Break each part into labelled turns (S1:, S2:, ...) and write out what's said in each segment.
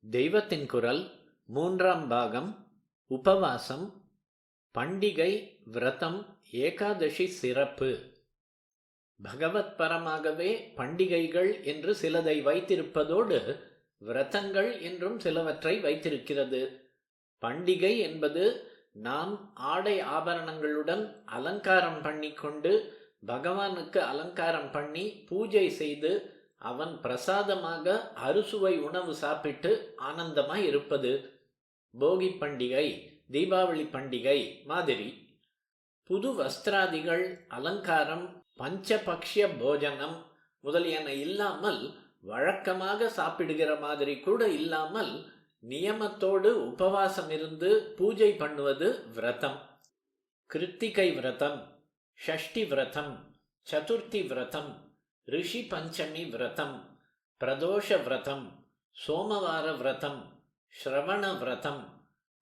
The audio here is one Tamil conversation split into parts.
S1: தெய்வத்தின் குரல் மூன்றாம் பாகம். உபவாசம், பண்டிகை, விரதம், ஏகாதசி சிறப்பு. பகவத் பரமாகவே பண்டிகைகள் என்று சிலதை வைத்திருப்பதோடு விரதங்கள் என்றும் சிலவற்றை வைத்திருக்கிறது. பண்டிகை என்பது நாம் ஆடை ஆபரணங்களுடன் அலங்காரம் பண்ணிக்கொண்டு பகவானுக்கு அலங்காரம் பண்ணி பூஜை செய்து அவன் பிரசாதமாக அறுசுவை உணவு சாப்பிட்டு ஆனந்தமாய் இருப்பது. போகி பண்டிகை, தீபாவளி பண்டிகை மாதிரி. புது வஸ்திராதிகள், அலங்காரம், பஞ்சபக்ஷ்ய போஜனம் முதலியன இல்லாமல், வழக்கமாக சாப்பிடுகிற மாதிரி கூட இல்லாமல் நியமத்தோடு உபவாசம் இருந்து பூஜை பண்ணுவது விரதம். கிருத்திகை விரதம், ஷஷ்டி விரதம், சதுர்த்தி விரதம், ரிஷி பஞ்சமி விரதம், பிரதோஷ விரதம், சோமவார விரதம், ஸ்ரவண விரதம்,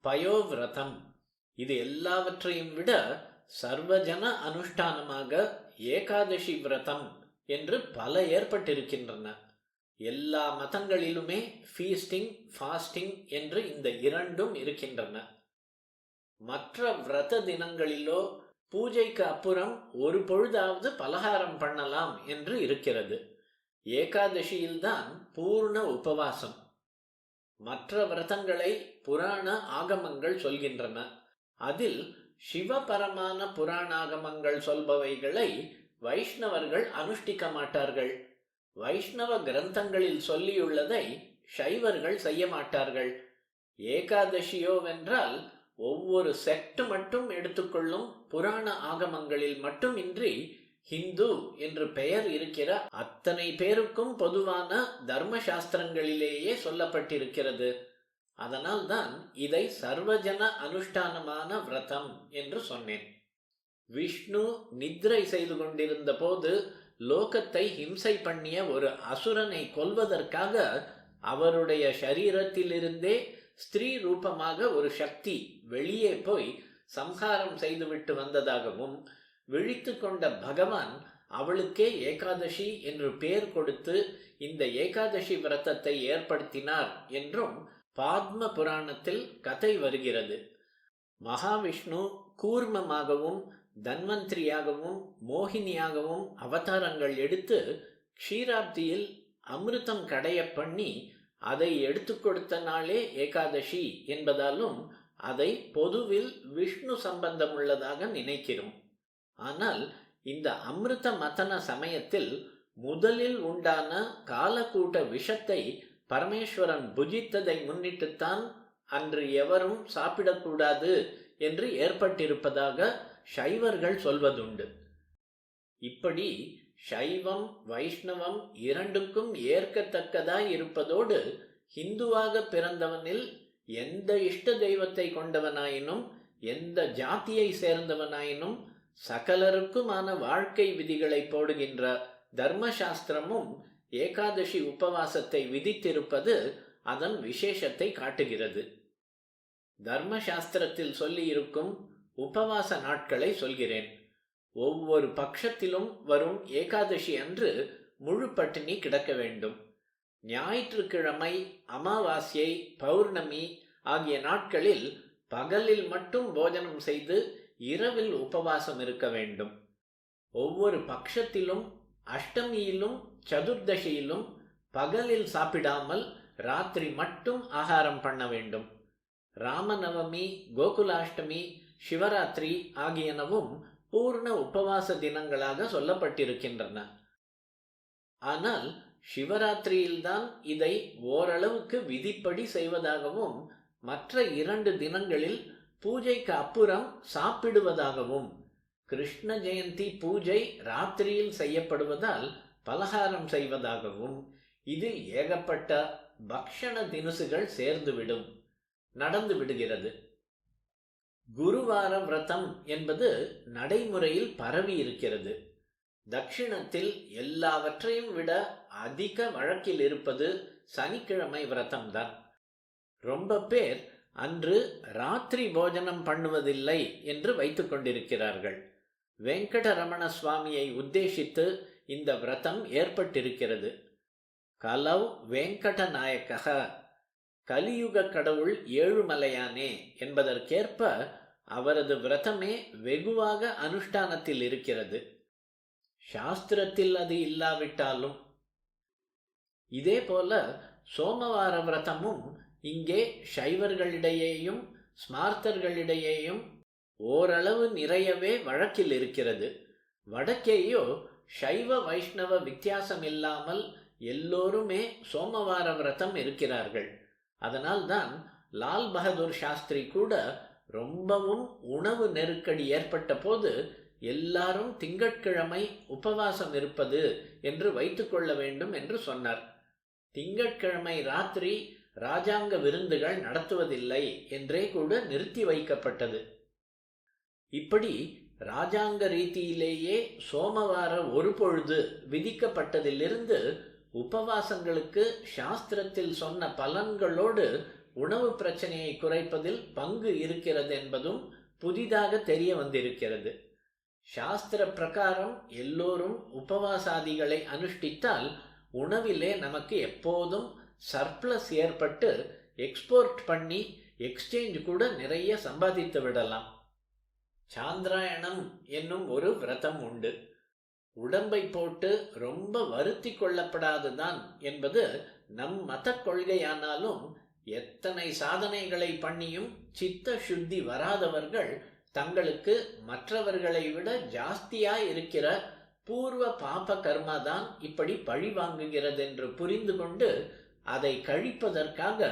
S1: பயோவிரதம், இது எல்லாவற்றையும் விட சர்வஜன அனுஷ்டானமாக ஏகாதசி விரதம் என்று பல ஏற்பட்டிருக்கின்றன. எல்லா மதங்களிலுமே ஃபீஸ்டிங், ஃபாஸ்டிங் என்று இந்த இரண்டும் இருக்கின்றன. மற்ற விரத தினங்களிலோ பூஜைக்கு அப்புறம் ஒரு பொழுதாவது பலகாரம் பண்ணலாம் என்று இருக்கிறது. ஏகாதசியில்தான் பூர்ண உபவாசம். மற்ற விரதங்களை புராண ஆகமங்கள் சொல்கின்றன. அதில் சிவபரமான புராணாகமங்கள் சொல்பவைகளை வைஷ்ணவர்கள் அனுஷ்டிக்க மாட்டார்கள். வைஷ்ணவ கிரந்தங்களில் சொல்லியுள்ளதை சைவர்கள் செய்ய மாட்டார்கள். ஏகாதசியோவென்றால் ஒவ்வொரு செக்ட் மட்டும் எடுத்துக்கொள்ளும் புராண ஆகமங்களில் மட்டுமின்றி ஹிந்து என்று பெயர் இருக்கிற அத்தனை பேருக்கும் பொதுவான தர்மசாஸ்திரங்களிலேயே சொல்லப்பட்டிருக்கிறது. அதனால்தான் இதை சர்வஜன அனுஷ்டானமான விரதம் என்று சொன்னேன். விஷ்ணு நித்ரை செய்து கொண்டிருந்த போது லோகத்தை ஹிம்சை பண்ணிய ஒரு அசுரனை கொல்வதற்காக அவருடைய சரீரத்திலிருந்தே ஸ்திரீ ரூபமாக ஒரு சக்தி வெளியே போய் சம்ஹாரம் செய்துவிட்டு வந்ததாகவும், விழித்து கொண்ட பகவான் அவளுக்கே ஏகாதசி என்று பெயர் கொடுத்து இந்த ஏகாதசி விரதத்தை ஏற்படுத்தினார் என்றும் பாத்ம புராணத்தில் கதை வருகிறது. மகாவிஷ்ணு கூர்மமாகவும் தன்வந்திரியாகவும் மோகினியாகவும் அவதாரங்கள் எடுத்து க்ஷீராப்தியில் அமிர்தம் கடைய பண்ணி அதை எடுத்து கொடுத்த நாளே ஏகாதசி என்பதாலும் அதை பொதுவில் விஷ்ணு சம்பந்தம் உள்ளதாக நினைக்கிறோம். ஆனால் இந்த அமிர்த மதன சமயத்தில் முதலில் உண்டான காலக்கூட்ட விஷத்தை பரமேஸ்வரன் புஜித்ததை முன்னிட்டுத்தான் அன்று எவரும் சாப்பிடக்கூடாது என்று ஏற்பட்டிருப்பதாக சைவர்கள் சொல்வதுண்டு. இப்படி சைவம் வைஷ்ணவம் இரண்டுக்கும் ஏற்கத்தக்கதாய் இருப்பதோடு ஹிந்துவாக பிறந்தவனில் எந்த இஷ்ட தெய்வத்தை கொண்டவனாயினும் எந்த ஜாதியை சேர்ந்தவனாயினும் சகலருக்குமான வாழ்க்கை விதிகளை போடுகின்ற தர்மசாஸ்திரமும் ஏகாதசி உபவாசத்தை விதித்திருப்பது அதன் விசேஷத்தை காட்டுகிறது. தர்மசாஸ்திரத்தில் சொல்லியிருக்கும் உபவாச நாட்களை சொல்கிறேன். ஒவ்வொரு பட்சத்திலும் வரும் ஏகாதசி அன்று முழு பட்டினி கிடக்க வேண்டும். ஞாயிற்றுக்கிழமை, அமாவாஸ்யை, பௌர்ணமி ஆகிய நாட்களில் பகலில் மட்டும் போஜனம் செய்து இரவில் உபவாசம் இருக்க வேண்டும். ஒவ்வொரு பட்சத்திலும் அஷ்டமியிலும் சதுர்தசியிலும் பகலில் சாப்பிடாமல் ராத்திரி மட்டும் ஆகாரம் பண்ண வேண்டும். ராமநவமி, கோகுலாஷ்டமி, சிவராத்திரி ஆகியனவும் பூர்ண உபவாச தினங்களாக சொல்லப்பட்டிருக்கின்றன. ஆனால் சிவராத்திரியில்தான் இதை ஓரளவுக்கு விதிப்படி செய்வதாகவும், மற்ற 2 தினங்களில் பூஜைக்கு அப்புறம் சாப்பிடுவதாகவும், கிருஷ்ண ஜெயந்தி பூஜை ராத்திரியில் செய்யப்படுவதால் பலகாரம் செய்வதாகவும், இதில் ஏகப்பட்ட பக்ஷண தினுசுகள் சேர்ந்துவிடும், நடந்து விடுகிறது. குருவார விரதம் என்பது நடைமுறையில் பரவி இருக்கிறது. தட்சிணத்தில் எல்லாவற்றையும் விட அதிக வழக்கில் இருப்பது சனிக்கிழமை விரதம்தான். ரொம்ப பேர் அன்று ராத்திரி போஜனம் பண்ணுவதில்லை என்று வைத்துக் கொண்டிருக்கிறார்கள். வெங்கடரமண சுவாமியை உத்தேசித்து இந்த விரதம் ஏற்பட்டிருக்கிறது. கலவ் வெங்கட நாயக்கக கலியுக கடவுள் ஏழுமலையானே என்பதற்கேற்ப அவரது விரதமே வெகுவாக அனுஷ்டானத்தில் இருக்கிறது. சாஸ்திரத்தில் அது இல்லாவிட்டாலும். இதே போல சோமவார விரதமும் இங்கே சைவர்களிடையேயும் ஸ்மார்த்தர்களிடையேயும் ஓரளவு நிறையவே வழக்கில் இருக்கிறது. வடக்கேயோ சைவ வைஷ்ணவ வித்தியாசம் இல்லாமல் எல்லோருமே சோமவார விரதம் இருக்கிறார்கள். அதனால்தான் லால் பகதூர் சாஸ்திரி கூட ரொம்பவும் உணவு நெருக்கடி ஏற்பட்ட போது எல்லாரும் திங்கட்கிழமை உபவாசம் இருப்பது என்று வைத்துக்கொள்ள வேண்டும் என்று சொன்னார். திங்கட்கிழமை ராத்திரி ராஜாங்க விருந்துகள் நடத்துவதில்லை என்றே கூட நிறுத்தி வைக்கப்பட்டது. இப்படி ராஜாங்க ரீதியிலேயே சோமவார ஒரு பொழுது விதிக்கப்பட்டதிலிருந்து உபவாசங்களுக்கு சாஸ்திரத்தில் சொன்ன பலன்களோடு உணவு பிரச்சனையை குறைப்பதில் பங்கு இருக்கிறது என்பதும் புதிதாக தெரிய வந்திருக்கிறது. சாஸ்திர பிரகாரம் எல்லோரும் உபவாசாதிகளை அனுஷ்டித்தால் உணவிலே நமக்கு எப்போதும் சர்ப்ளஸ் ஏற்பட்டு எக்ஸ்போர்ட் பண்ணி எக்ஸ்சேஞ்ச் கூட நிறைய சம்பாதித்து விடலாம். சாந்திராயணம் என்னும் ஒரு விரதம் உண்டு. உடம்பை போட்டு ரொம்ப வருத்தி கொள்ளப்படாதுதான் என்பது நம் மத கொள்கையானாலும் எத்தனை சாதனைகளை பண்ணியும் சித்த சுத்தி வராதவர்கள் தங்களுக்கு மற்றவர்களை விட ஜாஸ்தியாய் இருக்கிற பூர்வ பாப கர்மாதான் இப்படி பழி வாங்குகிறது என்று புரிந்து கொண்டு அதை கழிப்பதற்காக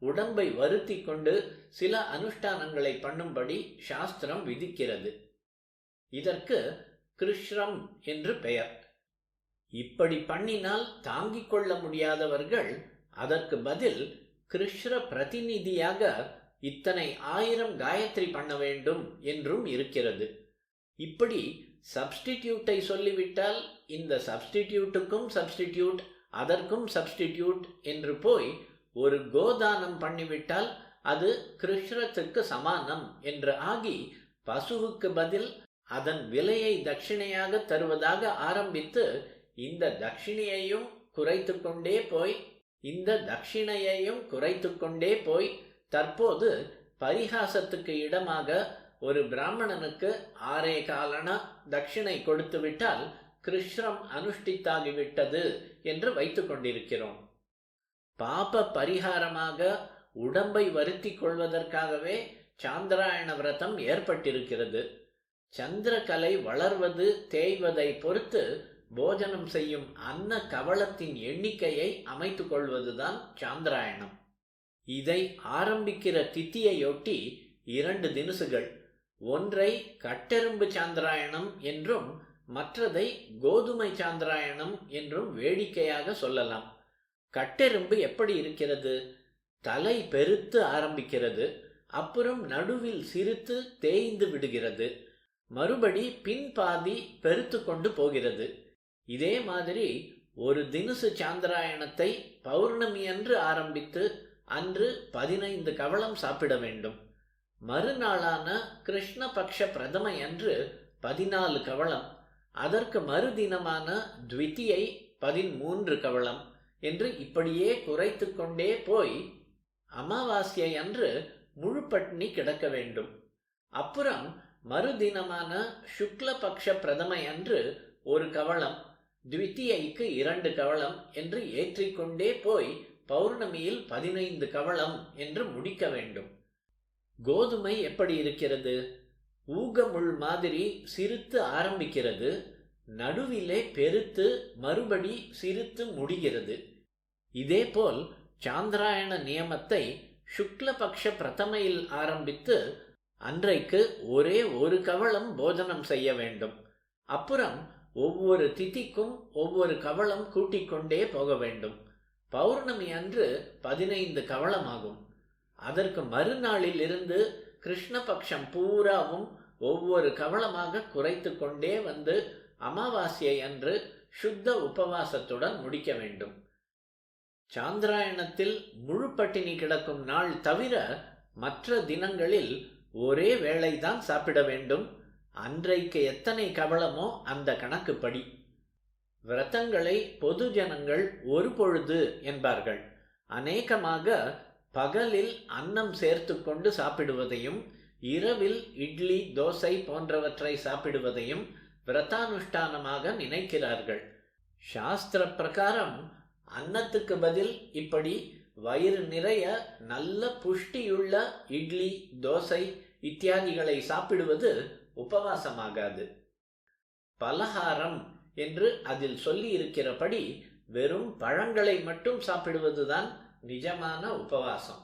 S1: உடம்பை வருத்தி கொண்டு சில அனுஷ்டானங்களை பண்ணும்படி சாஸ்திரம் விதிக்கிறது. இதற்கு கிருஷ்ரம் என்று பெயர். இப்படி பண்ணினால் தாங்கிக் கொள்ள முடியாதவர்கள் அதற்கு பதில் கிருஷ்ண பிரதிநிதியாக இத்தனை 1000 காயத்ரி பண்ண வேண்டும் என்றும் இருக்கிறது. இப்படி சப்ஸ்டிடியூட்டை சொல்லிவிட்டால் இந்த சப்ஸ்டிடியூட்டுக்கும் சப்ஸ்டிடியூட் அதற்கும் சப்ஸ்டிடியூட் என்று போய் ஒரு கோதானம் பண்ணிவிட்டால் அது கிருஷ்ணத்துக்கு சமானம் என்று ஆகி பசுவுக்கு பதில் அதன் விலையை தட்சிணையாக தருவதாக ஆரம்பித்து இந்த தட்சிணையையும் குறைத்து கொண்டே போய் இந்த தட்சிணையையும் குறைத்து கொண்டே போய் தற்போது பரிகாசத்துக்கு இடமாக ஒரு பிராமணனுக்கு 6 காலணா தட்சிணை கொடுத்து விட்டால் கிருஷ்ணம் அனுஷ்டித்தாகிவிட்டது என்று வைத்துக் கொண்டிருக்கிறோம். பாப பரிகாரமாக உடம்பை வருத்தி கொள்வதற்காகவே சாந்திராயண விரதம் ஏற்பட்டிருக்கிறது. சந்திரகலை வளர்வது தேய்வதை பொறுத்து போஜனம் செய்யும் அன்ன கவளத்தின் எண்ணிக்கையை அமைத்துக் கொள்வதுதான் சாந்திராயணம். இதை ஆரம்பிக்கிற திதியையொட்டி 2 தினசுகள், ஒன்றை கட்டெரும்பு சாந்திராயணம் என்றும் மற்றதை கோதுமை சாந்திராயணம் என்றும் வேடிக்கையாக சொல்லலாம். கட்டெரும்பு எப்படி இருக்கிறது? தலை பெருத்து ஆரம்பிக்கிறது, அப்புறம் நடுவில் சிறுத்து தேய்ந்து விடுகிறது, மறுபடி பின்பாதி பெருத்து கொண்டு போகிறது. இதே மாதிரி ஒரு தினசு சாந்திராயணத்தை பௌர்ணமி அன்று ஆரம்பித்து அன்று 15 கவளம் சாப்பிட வேண்டும். மறுநாளான கிருஷ்ணபக்ஷ பிரதமை அன்று 14 கவளம், அதற்கு மறுதினமான த்விதியை 13 கவளம் என்று இப்படியே குறைத்து கொண்டே போய் அமாவாஸ்யை அன்று முழு பட்டினி கிடக்க வேண்டும். அப்புறம் மறுதினமான சுக்லபக்ஷ பிரதமை அன்று 1 கவளம், த்விதியைக்கு 2 கவளம் என்று ஏற்றிக்கொண்டே போய் பௌர்ணமியில் 15 கவளம் என்று முடிக்க வேண்டும். கோதுமை எப்படி இருக்கிறது? ஊகமுள் மாதிரி சிறுத்து ஆரம்பிக்கிறது, நடுவிலே பெருத்து மறுபடி சிறுத்து முடிகிறது. இதேபோல் சாந்திராயண நியமத்தை சுக்லபக்ஷ பிரதமையில் ஆரம்பித்து அன்றைக்கு ஒரே 1 கவளம் போஜனம் செய்ய வேண்டும். அப்புறம் ஒவ்வொரு திதிக்கும் ஒவ்வொரு கவளம் கூட்டிக் கொண்டே போக வேண்டும். பௌர்ணமி அன்று 15 கவளமாகும். அதற்கு மறுநாளில் இருந்து கிருஷ்ணபக்ஷம் பூராவும் ஒவ்வொரு கவளமாக குறைத்து கொண்டே வந்து அமாவாஸ்யை அன்று சுத்த உபவாசத்துடன் முடிக்க வேண்டும். சாந்திராயணத்தில் முழு பட்டினி கிடக்கும் நாள் தவிர மற்ற தினங்களில் ஒரே வேளைதான் சாப்பிட வேண்டும். அன்றைக்கு எத்தனை கவளமோ அந்த கணக்குப்படி. விரதங்களை பொது ஜனங்கள் ஒரு பொழுது என்பார்கள். அநேகமாக பகலில் அன்னம் சேர்த்து கொண்டு சாப்பிடுவதையும் இரவில் இட்லி தோசை போன்றவற்றை சாப்பிடுவதையும் விரதானுஷ்டானமாக நினைக்கிறார்கள். சாஸ்திர பிரகாரம் அன்னத்துக்கு பதில் இப்படி வயிறு நிறைய நல்ல புஷ்டியுள்ள இட்லி தோசை இத்தியாதிகளை சாப்பிடுவது உபவாசமாகாது. பலகாரம் என்று அதில் சொல்லி இருக்கிறபடி வெறும் பழங்களை மட்டும் சாப்பிடுவதுதான் நிஜமான உபவாசம்.